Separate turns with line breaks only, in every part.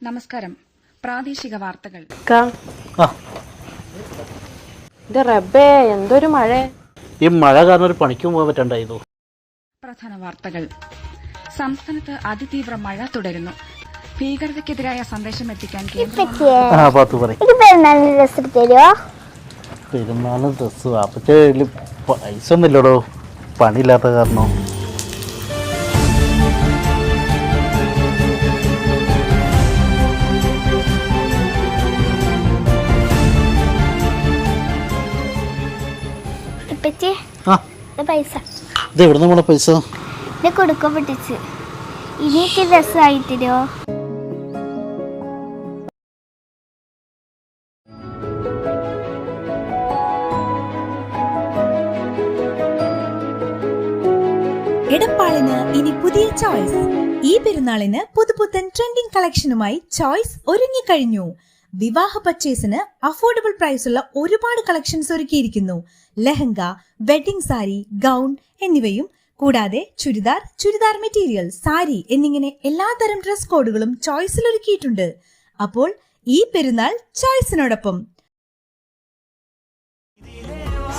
നമസ്കാരം. പ്രാദേശിക വാർത്തകൾ.
റബ്ബേ എന്തൊരു മഴ!
ഈ മഴ കാരണം ഒരു പണിക്കും പോകാൻ പറ്റണ്ടായിരുന്നു.
പ്രധാന വാർത്തകൾ. സംസ്ഥാനത്ത് അതിതീവ്ര മഴ തുടരുന്നു. ഭീകരതയ്ക്കെതിരായ സന്ദേശം എത്തിക്കാൻ
പെരുന്നാളിന് ഡ്രസ് പക്ഷേ പൈസ ഒന്നുമില്ലടോ, പണിയില്ലാത്ത കാരണം.
പൈസ
ഇത് എവിടെ നമ്മളെ പൈസ
കൊടുക്കാൻ പറ്റിച്ച് ഇനിയൊക്കെ രസമായിട്ടോ.
എടപ്പാളിന് ഇനി പുതിയ ചോയ്സ്. ഈ പെരുന്നാളിന് പുതുപുത്തൻ ട്രെൻഡിംഗ് കളക്ഷനുമായി ചോയ്സ് ഒരുങ്ങിക്കഴിഞ്ഞു. വിവാഹ പർച്ചേസിന് അഫോർഡബിൾ പ്രൈസുള്ള ഒരുപാട് കളക്ഷൻസ് ഒരുക്കിയിരിക്കുന്നു. ലെഹങ്ക, വെഡിംഗ് സാരി, ഗൗൺ എന്നിവയും കൂടാതെ ചുരിദാർ മെറ്റീരിയൽ, സാരി എന്നിങ്ങനെ എല്ലാതരം ഡ്രസ് കോഡുകളും ചോയ്സിൽ ഒരുക്കിയിട്ടുണ്ട്. അപ്പോൾ ഈ പെരുന്നാൾ ചോയ്സിനോടൊപ്പം.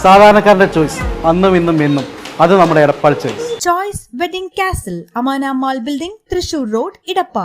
സാധാരണക്കാരന്റെ ചോയ്സ്, അന്നും ഇന്നും എന്നും, അത് നമ്മുടെ Edappal Choice.
Choice Wedding Castle, Amana mall building, Thrissur road, Edappal.